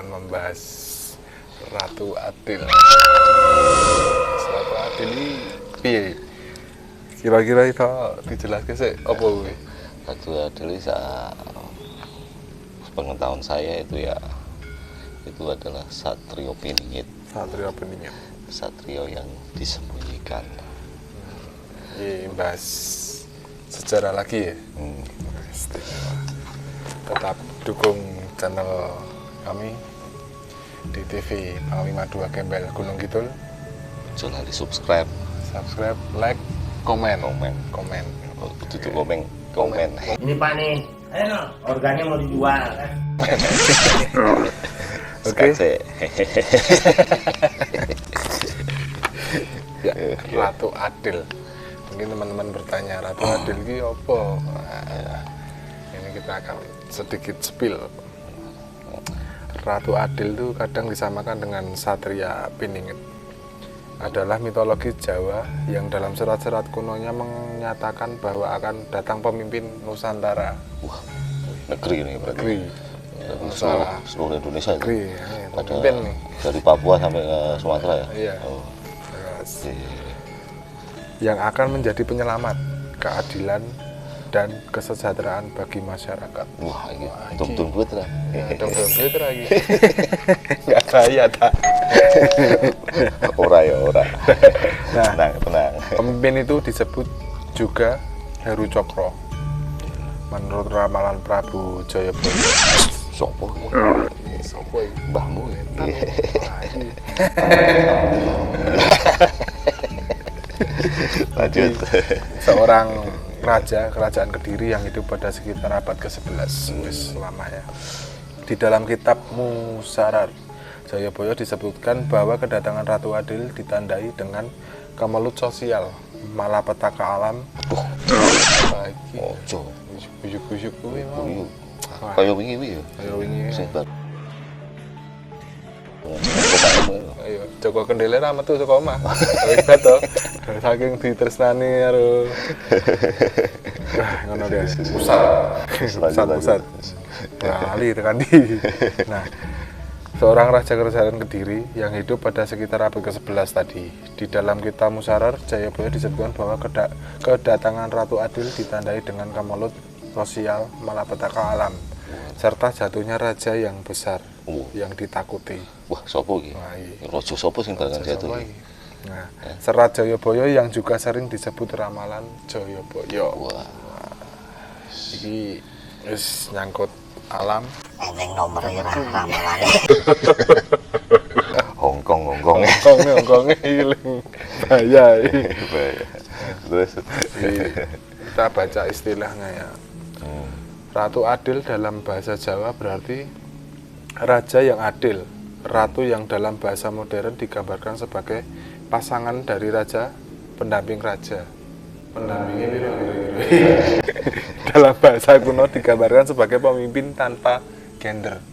akan membahas Ratu Adil. Ratu Adil ini piye? Kira-kira itu dijelaskan sih apa kuwi? Ratu Adil pengetahuan saya itu ya itu adalah satrio piningit. Satrio piningit. Satrio yang disembunyikan. Ini bahas sejarah lagi ya. Tetap dukung channel kami di TV Panglima 2 Gembel Gunung Kidul. Jangan di subscribe, like, komen. Oh, itu komen. Ini Pak nih, ayo organnya mau dijual. Oke. Ratu Adil. Mungkin teman-teman bertanya, Ratu Adil ini apa? Nah, ini kita akan sedikit spill. Ratu Adil itu kadang disamakan dengan Satria Piningit. Adalah mitologi Jawa yang dalam serat-serat kunonya menyatakan bahwa akan datang pemimpin Nusantara. Wah, negeri ini berarti. Negeri. Seluruh Indonesia. Negeri. Ada Nih. dari Papua sampai ke Sumatera ya. Iya. Oh. Yang akan menjadi penyelamat keadilan dan kesejahteraan bagi masyarakat. Wah, ini tum-tum buat lah. Tum-tum buat lagi. Nggak kaya tak. Ora. Nah, tenang. Pemimpin itu disebut juga Heru Cokro. Menurut ramalan Prabu Jayabaya. Sopo. Sopo iki? Mbahmu ya. Lanjut. Seorang raja kerajaan Kediri yang hidup pada sekitar abad ke-11 lamanya. Di dalam kitab Musarar Jayabaya disebutkan bahwa kedatangan Ratu Adil ditandai dengan kemelut sosial, malapetaka alam. Lagi. Ojo. Buyuk-buyuk kuwi mau. Kayak wingi ya. Kayak wingi. Sebat. Ayo, Joko Kendele ra metu saka omah. Wis to. Saking ditresnani karo. Ngono deh. Pusat. Lali tekan di. Nah, seorang raja kerajaan Kediri yang hidup pada sekitar abad ke-11 tadi. Di dalam kitab Musarar Jayabaya disebutkan bahwa kedatangan Ratu Adil ditandai dengan kemelut sosial, malapetaka alam, serta jatuhnya raja yang besar yang ditakuti. Wah, sopo iki? Raja sopo sing barengan jatuh iki? Nah, Serat Jayabaya yang juga sering disebut ramalan Jayabaya. Wah. Iki wis nyangkut alam. Eneng nomornya ramalane. Hongkongnya iling bahaya. Terus Kita baca istilahnya ya. Ratu Adil dalam bahasa Jawa berarti raja yang adil. Ratu yang dalam bahasa modern digambarkan sebagai pasangan dari raja, pendamping raja. Pendampingnya dalam bahasa kuno digambarkan sebagai pemimpin tanpa gender.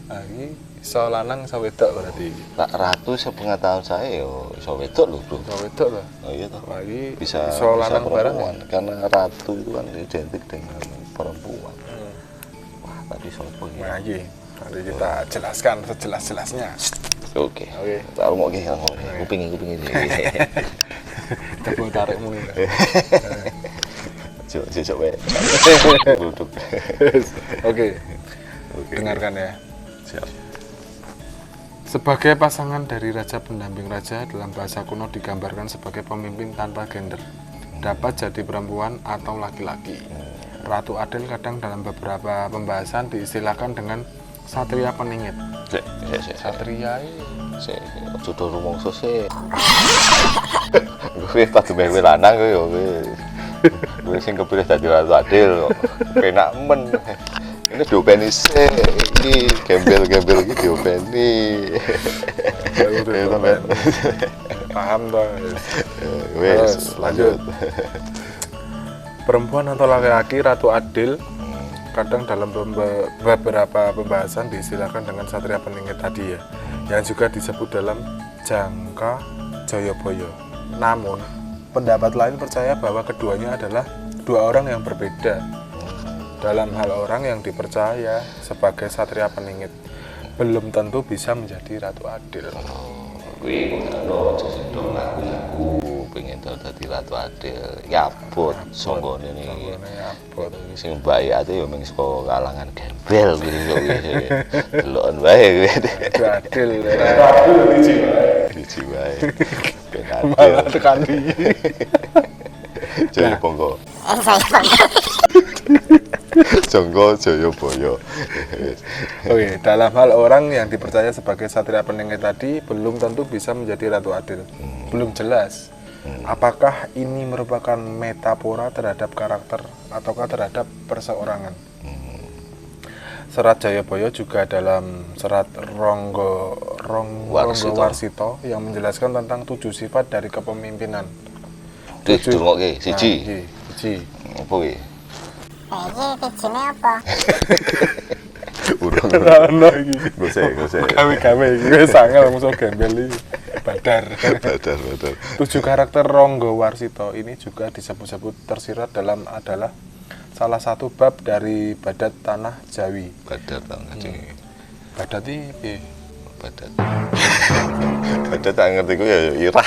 Nah, ini iso lanang iso wedok berarti. Pak Ratu sepengetahuan saya yo iso wedok lho, Bro. Iso wedok lho. Oh iya toh. Wah, ini Bisa iso lanang bareng ya? perempuan. Karena ratu itu kan identik dengan perempuan. Wah, tapi sopo iki? Nah, ini nanti kita jelaskan sejelas-jelasnya. Oke. Tak mau ki, kuping ini. Coba tarikmu ini. Cocok wae. Duduk. Oke. Dengarkan ya. Siap. Sebagai pasangan dari raja pendamping raja dalam bahasa kuno digambarkan sebagai pemimpin tanpa gender. Dapat jadi perempuan atau laki-laki. Ratu Adil kadang dalam beberapa pembahasan diistilahkan dengan Satria Peningit. Satria Sik, sudah rumangsa sik. Gue tak duwe lanang kowe yo kowe. Gue sing kepilih dadi Ratu Adil kok. Penak men. Ini diopeni sik. Iki gembel-gembel iki diopeni. Paham toh. Wes, lanjut. Perempuan atau laki-laki Ratu Adil kadang dalam beberapa pembahasan diistilahkan dengan Satria Peningit tadi ya, yang juga disebut dalam Jangka Jayabaya. Namun, pendapat lain percaya bahwa keduanya adalah dua orang yang berbeda dalam hal orang yang dipercaya sebagai Satria Peningit. belum tentu bisa menjadi Ratu Adil. Kuwi ngono sing dong aku pengen dadi Ratu Adil. Ya abot songgone niki. Songgone abot. Sing baik ate yo mung saka kalangan gembel kuwi kok deloken wae kuwi. Ratu Adil. Ratu Adil Biji wae. Ben malah adil. tekan iki. Jaya Bongko. Jonggo Jayabaya. Oke, dalam hal orang yang dipercaya sebagai satria penengah tadi belum tentu bisa menjadi Ratu Adil. Belum jelas. Apakah ini merupakan metafora terhadap karakter ataukah terhadap perseorangan? Serat Jayabaya juga dalam serat Ronggo Warsito yang menjelaskan tentang 7 sifat dari kepemimpinan. Dirungokke siji. Siji. Apa kuwi? Iki tijine apa? Urung. Ono iki. Gose. Gawe-gawe iki wis angel musuh gembel iki. Badar. Badar. 7 karakter Ronggo Warsito ini juga disebut-sebut tersirat dalam adalah salah satu bab dari Badat Tanah Jawi. Badar ta ngajeng. Badat iki piye? Badat. Badat tak ngerti ku ya Irak.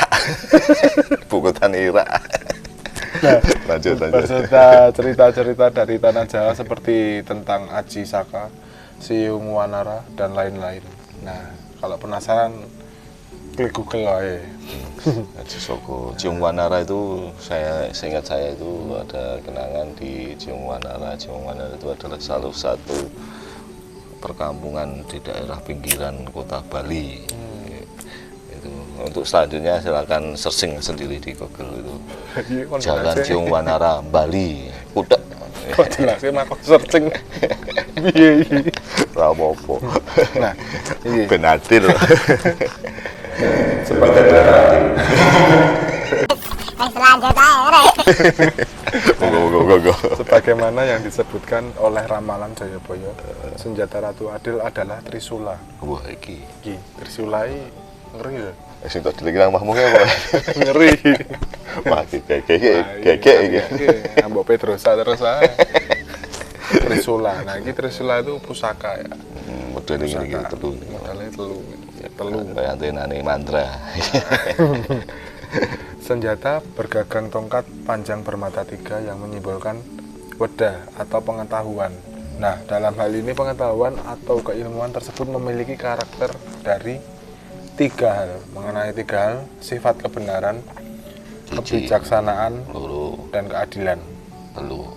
Bukutan Irak. Nah, lanjut. Berserta cerita-cerita dari Tanah Jawa seperti tentang Aji Saka, Siung Wanara, dan lain-lain. Nah, kalau penasaran, klik Google aja. Aji Saka, Ciung Wanara itu seingat saya itu ada kenangan di Ciung Wanara. Ciung Wanara itu adalah salah satu perkampungan di daerah pinggiran kota Bali. Itu untuk selanjutnya silakan searching sendiri di Google itu. Jalan Ciung Wanara Bali. Kutek. Kok jelasnya mah kok searching. Piye iki? Ora apa-apa. Nah, iki Ben adil. Lanjut ae. Go. sebagaimana yang disebutkan oleh ramalan Jayabaya, senjata Ratu Adil adalah Trisula. Wah iki. Iki Trisula iki ngeri lho. Sing tak dilek nang mahmu apa? Ngeri. Wah, gegek iki. Ambok Pedrosa terus ae. Trisula. Nah, iki Trisula itu pusaka ya. Model iki Pusaka. telu. Modalnya telu. Ya, telu. Kayak antenane mantra. Senjata bergagang tongkat panjang bermata 3 yang menyimbolkan wedah atau pengetahuan. Nah, dalam hal ini pengetahuan atau keilmuan tersebut memiliki karakter dari 3 hal. Mengenai 3 hal, sifat kebenaran, kebijaksanaan, Loro, dan keadilan. telu.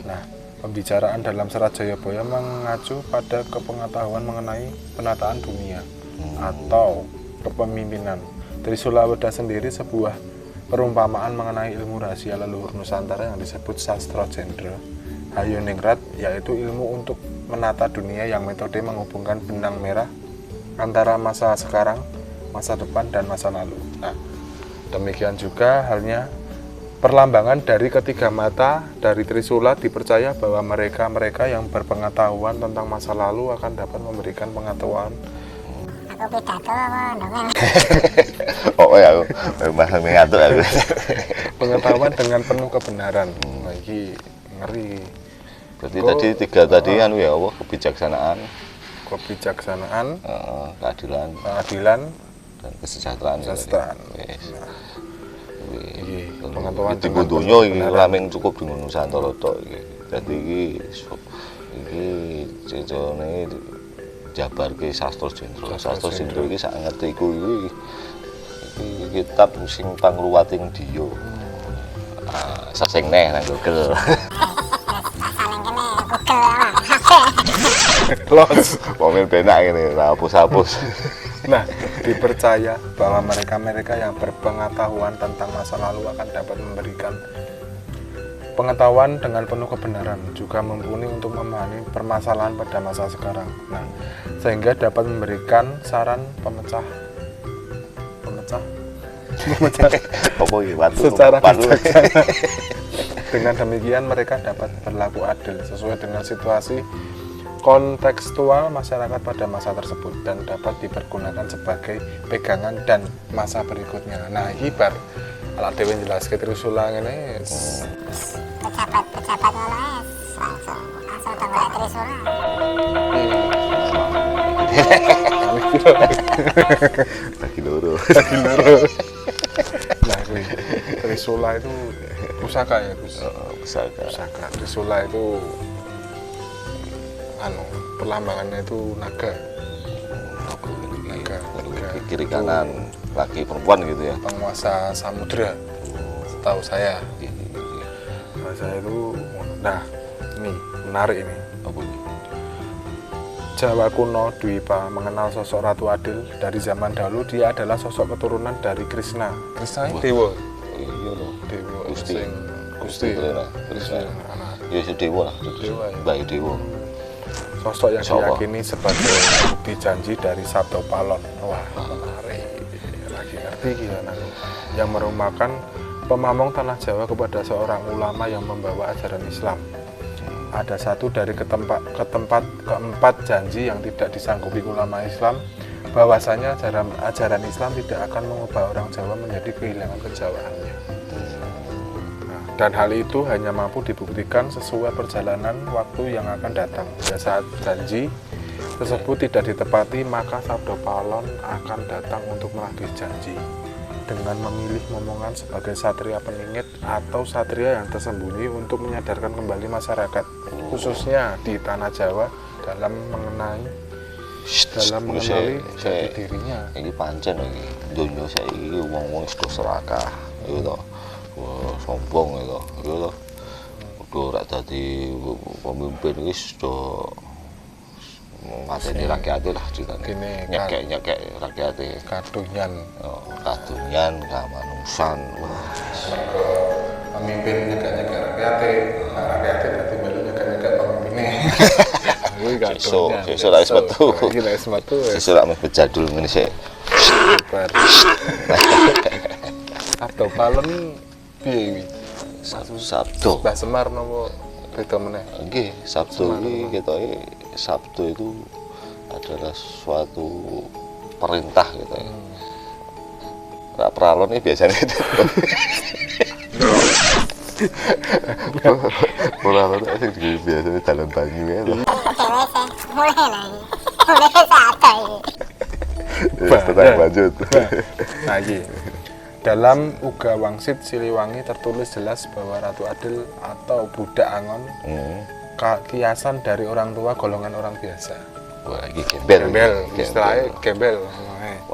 Nah, pembicaraan dalam serat Jayabaya mengacu pada kepengetahuan mengenai penataan dunia atau kepemimpinan. Trisula Weda sendiri sebuah perumpamaan mengenai ilmu rahasia leluhur Nusantara yang disebut Sastra Jendra Hayoningrat, yaitu ilmu untuk menata dunia yang metode menghubungkan benang merah antara masa sekarang, masa depan, dan masa lalu. Nah, demikian juga halnya perlambangan dari ketiga mata dari Trisula dipercaya bahwa mereka yang berpengetahuan tentang masa lalu akan dapat memberikan pengetahuan. Aku pidato apa ndongen? Oh ya aku masih ngatur aku. Pengetahuan dengan penuh kebenaran. Nah, ini ngeri. Berarti tadi 3 tadi anu ya apa kebijaksanaan, Kebijaksanaan, keadilan, keadilan, dan kesejahteraan. kesejahteraan. Wis. Iki pengetahuan Iki dengan kudunya penuh iki kebenaran. laming cukup di Nusantara tok iki. Dadi iki cecone jabarke Sastra Jendra. Sastra Jendra iki sak ngertiku iki kitab sing pangruwating diya. Sasing neh nang Google. Saling kene Google apa? Los. Komen penak ngene, ora hapus-hapus. Nah, dipercaya bahwa mereka yang berpengetahuan tentang masa lalu akan dapat memberikan pengetahuan dengan penuh kebenaran, juga mumpuni untuk memahami permasalahan pada masa sekarang. Nah, sehingga dapat memberikan saran pemecah Apa iki watu? secara Watu. bijaksana. Dengan demikian mereka dapat berlaku adil sesuai dengan situasi kontekstual masyarakat pada masa tersebut dan dapat dipergunakan sebagai pegangan dan masa berikutnya. Nah, iki bar ala dhewe njelaske Trisula ngene. Pejabat ngono langsung tengok Trisula. Bagi loro. Nah, kuwi Trisula itu pusaka ya, Gus. Pusaka. Pusaka. Trisula itu perlambangannya itu naga. Naga. Kiri kanan, laki perempuan gitu ya. Penguasa samudra. Setahu saya. Nah, saya itu ini menarik ini. Apa ini? Jawa kuno Dwipa mengenal sosok Ratu Adil. Dari zaman dahulu dia adalah sosok keturunan dari Krishna. Krishna itu dewa. Iya loh. Dewa. Gusti. Sing Gusti Krishna. Ya si dewa lah. Dewa ya. Bayi dewa. Sosok yang Insya Allah. diyakini sebagai bukti janji dari Sabdo Palon. Wah, menarik. Lagi ngerti gimana? Yang merupakan pemamong tanah Jawa kepada seorang ulama yang membawa ajaran Islam. Ada satu dari keempat janji yang tidak disanggupi ulama Islam, bahwasanya ajaran Islam tidak akan mengubah orang Jawa menjadi kehilangan kejawaannya. Nah, dan hal itu hanya mampu dibuktikan sesuai perjalanan waktu yang akan datang. Pada saat janji tersebut tidak ditepati, maka Sabdo Palon akan datang untuk menagih janji dengan memilih momongan sebagai satria peningit atau satria yang tersembunyi untuk menyadarkan kembali masyarakat, khususnya di tanah Jawa dalam mengenali jati dirinya. Ini pancen lagi. Dunia saya ini wong-wong sudah serakah, gitu. Wah, sombong gitu, gitu. Udah rak tadi pemimpin ini sudah mateni rakyatnya lah ceritanya. Nyekek rakyatnya. Kadunyan. Kadunyan, kamanusan. Pemimpin nyekek rakyatnya. Rakyatnya berarti baru nyekek pemimpinnya. Sesuk rak metu. Iki rak metu. Sesuk rak bejadul ngene sik. Sabdo Palon piye iki? Sabdo. Mbah Semar napa beda meneh? Nggih, Sabdo iki ketoke Sabdo itu adalah suatu perintah gitu ya. Rak pralon ini biasanya itu. Pralon itu biasanya dalam banyu ya. Mulai lagi. Mulai satu ini. Tenang lanjut. Nah, iki. Dalam Uga Wangsit Siliwangi tertulis jelas bahwa Ratu Adil atau Budak Angon kiasan dari orang tua golongan orang biasa. Wah, ini gembel. Istilahnya gembel.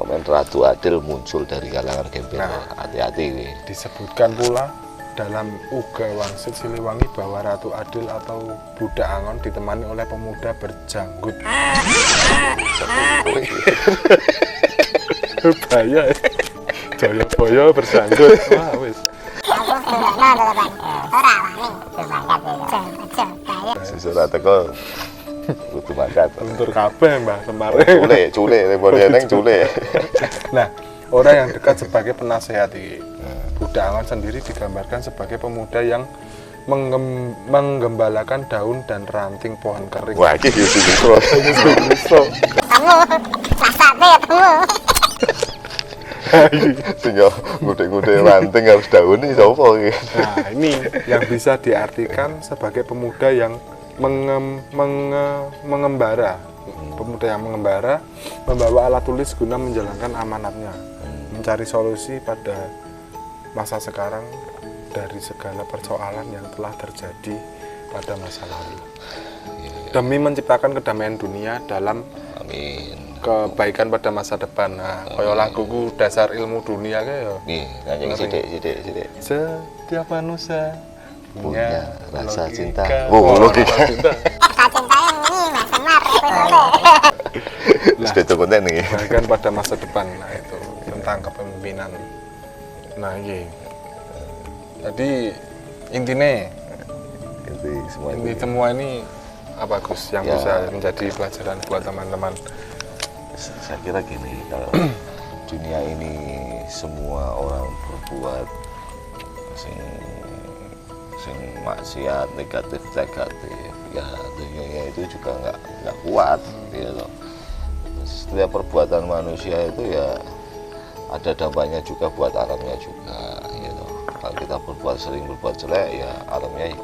Momen Ratu Adil muncul dari kalangan gembel. Nah, hati-hati ini. Disebutkan pula dalam Uga Wangsit Siliwangi bahwa Ratu Adil atau Budak Angon ditemani oleh pemuda berjanggut. Bahaya. Jaya-boyo berjanggut. Wah, wis. Sesuk teko kudu mangkat. Luntur kabeh Mbah Semar. Culik, neng culik. Nah, orang yang dekat sebagai penasehat ini. Budak Angon sendiri digambarkan sebagai pemuda yang menggembalakan daun dan ranting pohon kering. Wah, iki Yesus Kristus. Kamu, rasanya ya kamu. Sehingga ngudik-ngudik ranting harus daun ini sapa iki? Nah, ini yang bisa diartikan sebagai pemuda yang mengembara. Pemuda yang mengembara membawa alat tulis guna menjalankan amanatnya, mencari solusi pada masa sekarang dari segala persoalan yang telah terjadi pada masa lalu. Demi menciptakan kedamaian dunia dalam kebaikan pada masa depan. Nah, kaya laguku dasar ilmu dunia kayak ya. Nih, nyanyi sithik. Setiap manusia punya rasa cinta. Logika. Rasa cinta yang ini Mas Semar. Sepeda konten nih. Kebaikan pada masa depan. Nah, itu tentang kepemimpinan. Nah, iya. Jadi inti semua ini apa Gus yang ya, bisa menjadi pelajaran buat teman-teman? Saya kira gini, kalau dunia ini semua orang berbuat sing maksiat negatif ya dunia itu juga nggak kuat gitu. Setiap perbuatan manusia itu ya ada dampaknya juga buat alamnya juga gitu. Kalau kita sering berbuat jelek ya alamnya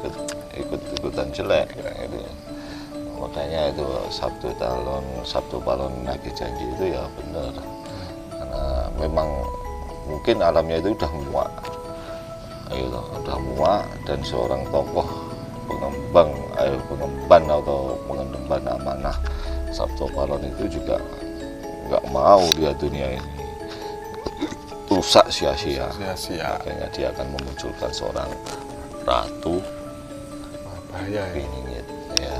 ikutan jelek gitu. makanya itu Sabtu Palon nagih janji itu ya benar, karena memang mungkin alamnya itu udah muak, udah muak, dan seorang tokoh pengemban atau pengemban amanah Sabtu Palon itu juga nggak mau lihat dunia ini rusak sia-sia. Makanya dia akan memunculkan seorang ratu bahaya ya. Peningit, ya.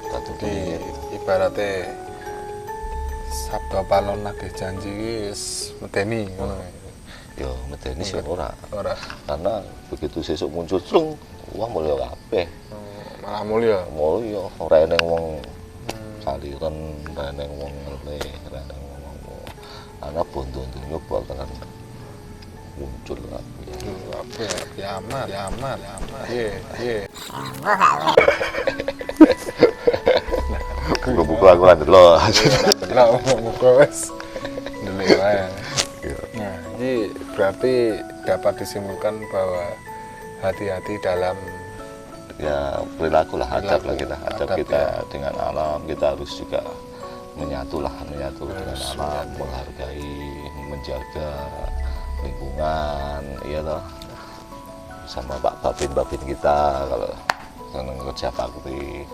Ratu Jadi Peningit. ibaratnya Sabtu Palon nagih janji wis medeni ngono. Yo medeni sih ora. Karena begitu sesuk muncul cung, wah mulya kabeh. malah mulya. Mulya ora eneng wong kaliren, ora eneng wong ngelih, ora eneng wong ana bondo-bondo bakalan muncul kabeh. Apa ya amat. Iya. Buku aku ada loh. Lah muga wis ndelik wae. Nah, ini berarti dapat disimpulkan bahwa hati-hati dalam Ya perilaku lah, adab lah kita, adab Adab, kita ya. dengan alam. Kita harus juga menyatu dengan alam, menghargai, menjaga lingkungan, iya toh, sama Pak Babin kita kalau seneng kerja bakti,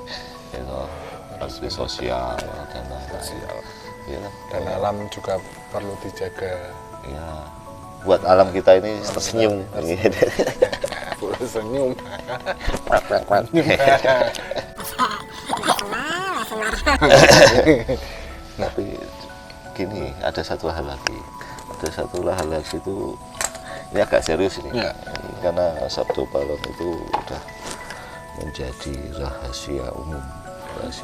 ya toh, bakti sosial dan lain-lain, iya toh. dan alam juga perlu dijaga. Ya, buat alam kita ini tersenyum. Boleh senyum. Tapi gini, ada satu hal lagi itu, ini agak serius ini, Ya. karena Sabtu Palon itu udah menjadi rahasia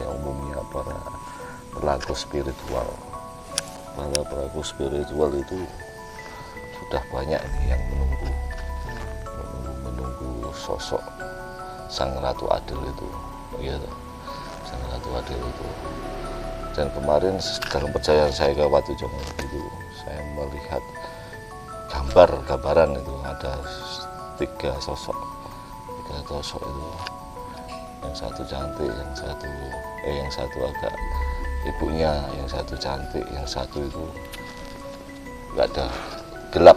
umumnya para pelaku spiritual. Para pelaku spiritual itu sudah banyak nih yang menunggu sosok Sang Ratu Adil itu, iya toh, Sang Ratu Adil itu. Dan kemarin dalam perjalanan saya ke Watujongo itu, saya melihat gambaran itu ada tiga sosok itu, yang satu cantik, yang satu agak ibunya, yang satu cantik, yang satu itu nggak ada, gelap.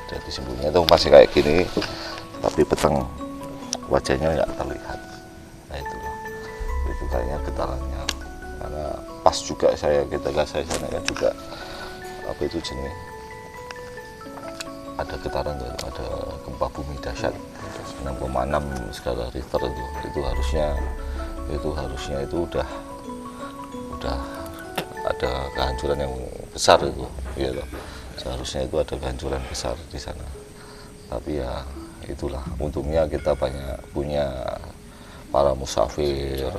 Jadi sembunyinya itu masih kayak gini, tapi peteng wajahnya nggak terlihat. Nah itu kayaknya getarannya, karena pas juga ketika saya sana kan juga apa itu jenis ada getaran tuh, ada gempa bumi dahsyat 6,6 skala Richter itu harusnya itu udah ada kehancuran yang besar itu, ya loh. Seharusnya itu ada kehancuran besar di sana. Tapi ya itulah, untungnya kita banyak punya para musafir,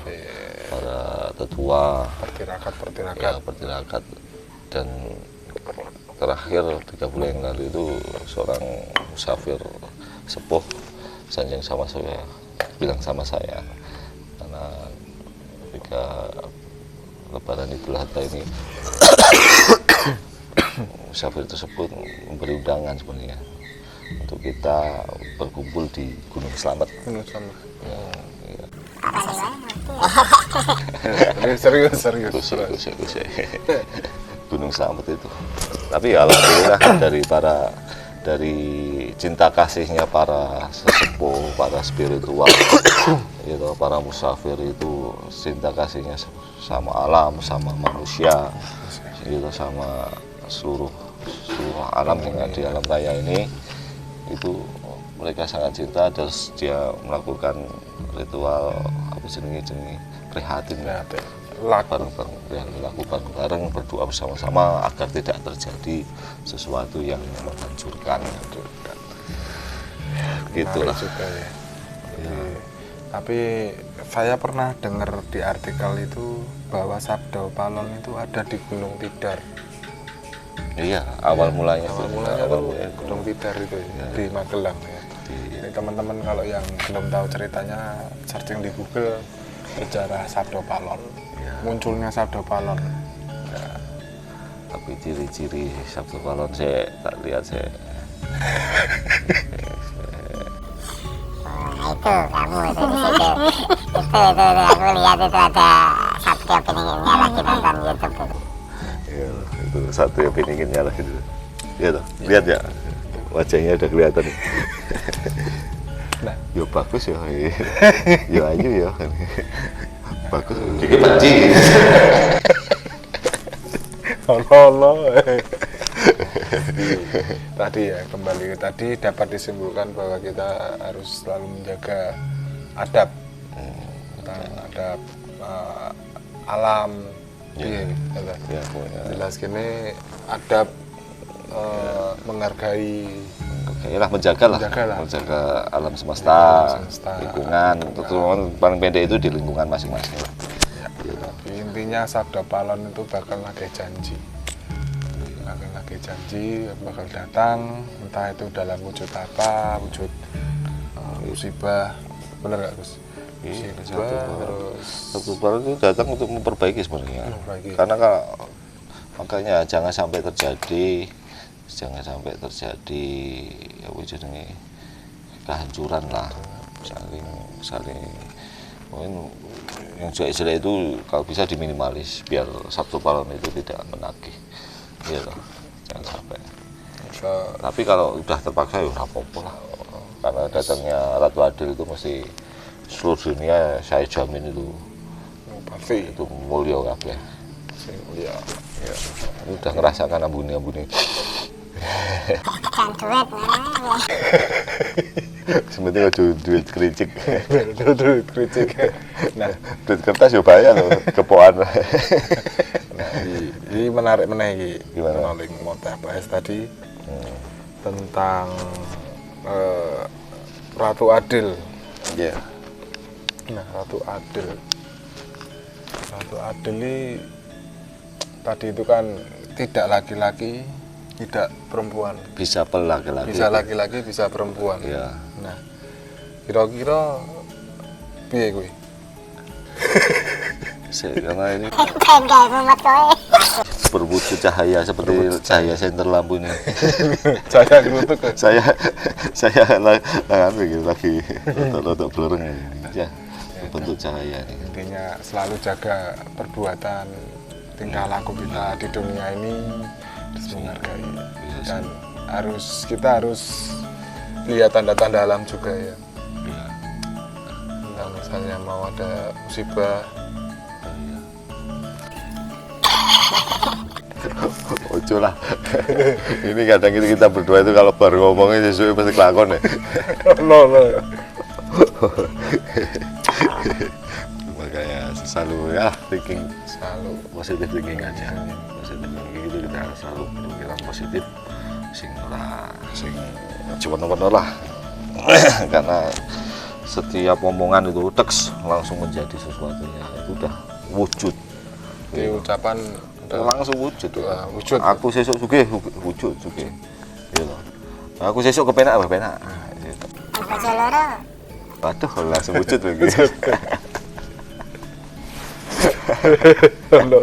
para tetua, pertirakat, dan terakhir 3 bulan yang lalu itu seorang musafir sepuh sanjang sama saya bilang sama saya, karena ketika Lebaran Idul Adha ini musafir tersebut memberi undangan sebenarnya untuk kita berkumpul di Gunung Slamet. Ya. Serius. Gunung Slamet itu. Tapi ya alhamdulillah dari cinta kasihnya para sesepuh, para spiritual, itu para musafir itu cinta kasihnya sama alam, sama manusia, itu sama seluruh alam yang ada di alam raya ini, itu mereka sangat cinta, dan dia melakukan ritual apa jenenge prihatin bareng berdoa bersama-sama agar tidak terjadi sesuatu yang menghancurkan. Gitulah juga ya. Tapi saya pernah dengar di artikel itu bahwa Sabtu Palon itu ada di Gunung Tidar. Iya, awal mulanya Gunung Tidar itu ya, di Magelang ya. Ini teman-teman kalau yang belum tahu ceritanya, searching di Google sejarah Sabtu Palon, munculnya Sabtu Palon. Ya. Tapi ciri-ciri Sabtu Palon saya tak lihat. itu kamu itu di situ. Itu aku lihat itu ada Satrio Beninginnya lagi nonton YouTube itu. Ya, itu satu yang pinginnya lah gitu. Iya toh, lihat ya wajahnya udah kelihatan. Nah, yo bagus ya, yo ayu ya, bagus. Dikit panci. Allah. Tadi ya kembali ke tadi dapat disimpulkan bahwa kita harus selalu menjaga adab, adab alam. Ya. Iya, Ya, pokoknya. jelas gini adab menghargai Menjaga alam semesta, lingkungan. Terutama paling pendek itu di lingkungan masing-masing. Tapi intinya sabda Palon itu bakal nagih janji, bakal datang, entah itu dalam wujud apa, wujud musibah, bener gak Gus? Sabda Palon itu datang untuk memperbaiki sebenarnya. Karena makanya jangan sampai terjadi ya wujudnya kehancuran lah, saling mungkin yang jelek itu kalau bisa diminimalis biar Sabda Palon itu tidak menagih, iya loh, jangan sampai. Tapi kalau udah terpaksa ya apa-apa lah, karena datangnya Ratu Adil itu mesti seluruh dunia saya jamin itu pasti itu mulia kabeh. Ya. Udah ngerasakan ambune-ambune. Kan duit mana? Sebenarnya duit kericik. Duit kritik. Nah, Duit kertas ya bahaya loh, kepoan. ini menarik menaiki. Gimana? Paling mau bahas tadi tentang Ratu Adil. Iya. Nah, Ratu Adil ini tadi itu kan tidak laki-laki, tidak perempuan. Bisa laki-laki. Bisa laki-laki, bisa perempuan. Iya. Nah, kira-kira piye kuwi? Karena ini Pengen gak mumet kowe. berwujud cahaya seperti cahaya senter lampu ini. Saya gerutuk. saya lagi rotok belereng ini. Ya, bentuk cahaya ini. Intinya selalu jaga perbuatan, tingkah laku kita di dunia ini harus menghargai, dan kita harus lihat tanda-tanda alam juga ya. Nah, misalnya mau ada musibah, Ojo lah. Ini kadang kita berdua itu kalau baru ngomongnya sesuai pasti kelakon ya. no. Makanya selalu ya Selalu positif thinking aja. Positif thinking itu kita harus selalu berpikiran positif, sing cuman lah. Karena setiap omongan itu teks langsung menjadi sesuatunya, itu udah wujud. di ucapan Langsung wujud. wujud. Aku sesuk sugih wujud sugih. Iya loh. Aku sesuk kepenak penak. Gitu. Bojo loro. Waduh, langsung wujud lagi. No.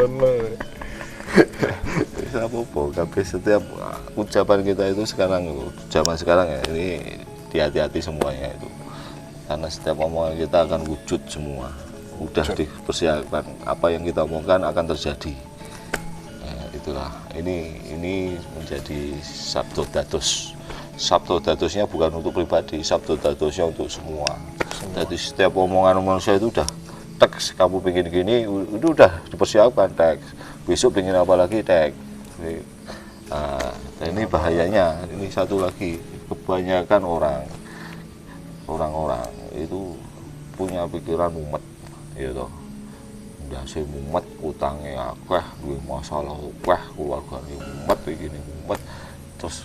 Bisa apa-apa, tapi setiap ucapan kita itu sekarang, zaman sekarang ya, ini hati-hati semuanya itu. Karena setiap omongan kita akan wujud semua. Udah dipersiapkan, apa yang kita omongkan akan terjadi. Ya, itulah, ini menjadi sabdo dados. Sabdo dadosnya bukan untuk pribadi, sabdo dadosnya untuk semua. Jadi setiap omongan manusia itu udah teks, kamu pengen gini, itu udah dipersiapkan teks. Besok pengen apa lagi teks. Nah, ini bahayanya. Ini satu lagi, kebanyakan orang-orang itu punya pikiran mumet, ya toh. Ndase mumet, utangnya akeh, duwe masalah akeh, keluargane mumet, begini mumet. Terus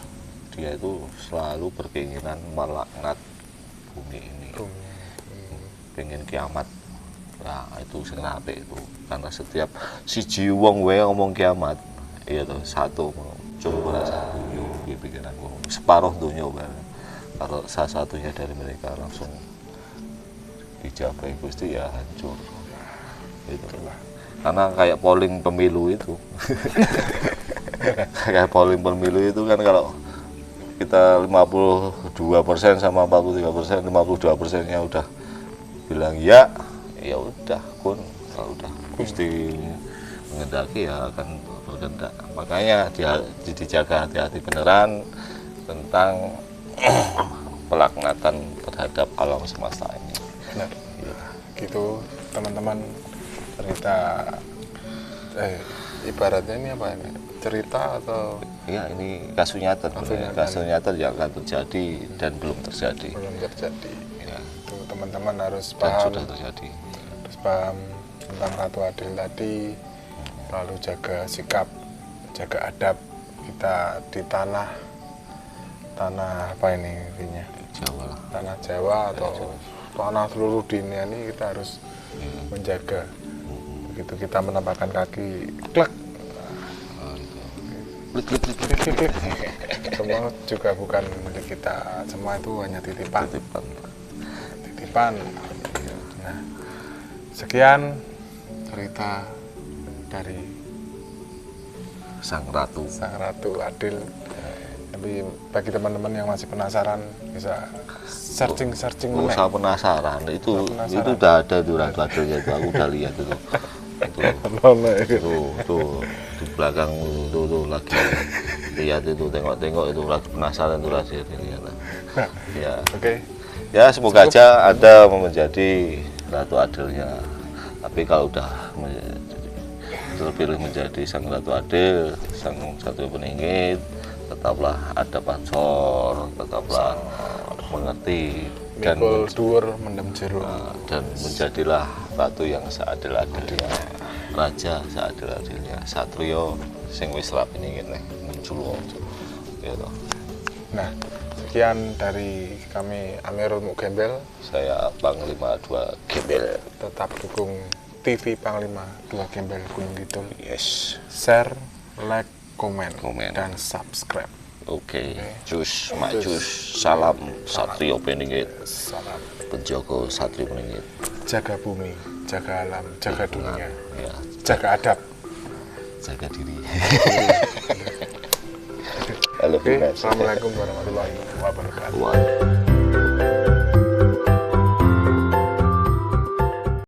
dia itu selalu berkeinginan melaknat bumi ini. Pengen kiamat. Nah, itu sing apik itu. Karena setiap siji wong wae ngomong kiamat, iya toh, satu coba rasa dunia di pikiran gua. Separuh dunia bareng. Kalau salah satunya dari mereka langsung dijabai Gusti ya hancur. Gitu lah. Karena kayak polling pemilu itu. Kayak polling pemilu itu kan kalau kita 52% sama 43%, 52%-nya udah bilang ya udah kun, kalau udah Gusti mengendaki ya akan berkehendak. Makanya dijaga hati-hati beneran tentang pelaknatan terhadap alam semesta ini. Benar. Gitu teman-teman, cerita ibaratnya ini apa ini? Cerita atau Ya ini kasus nyata, kasus nyata yang akan terjadi dan belum terjadi. belum terjadi. Ya, Itu teman-teman harus dan paham, sudah terjadi. harus paham tentang Ratu Adil tadi, lalu jaga sikap, jaga adab kita di tanah apa ini intinya? Jawa lah. Tanah Jawa atau tanah seluruh dunia ini kita harus menjaga. Begitu kita menempatkan kaki, klek, klik. Semua juga bukan milik kita, semua itu hanya titipan. Nah, sekian cerita dari Sang Ratu. Sang Ratu Adil. Tapi bagi teman-teman yang masih penasaran bisa searching Nggak usah penasaran, itu udah ada tuh Ratu Adilnya itu, aku udah lihat itu. Tuh di belakang tuh lagi lihat itu, tengok itu lagi penasaran tuh lagi lihat. Ya. Oke. Ya semoga aja Anda menjadi Ratu Adilnya. Tapi kalau udah terpilih menjadi Sang Ratu Adil, Sang Satrio Peningit, tetaplah ada pancor, tetaplah mengerti dan Mikul dhuwur mendem jero. dan menjadilah ratu yang seadil-adilnya, raja seadil-adilnya, satrio sing wis rapi ning kene muncul. Ya toh. Nah, sekian dari kami Amirul Mukgembel. Saya Panglima 2 Gembel. Tetap dukung TV Panglima 2 Gembel Gunung Kidul. Yes. Share, like, komen, Komen. dan subscribe. Oke. Cus, macus. Salam Satrio Peningit. Salam. Penjogo Satrio Peningit. Jaga bumi, jaga alam, jaga dunia, Ya, jaga adab. jaga diri. Halo, Oke, Assalamualaikum warahmatullahi wabarakatuh. Wah.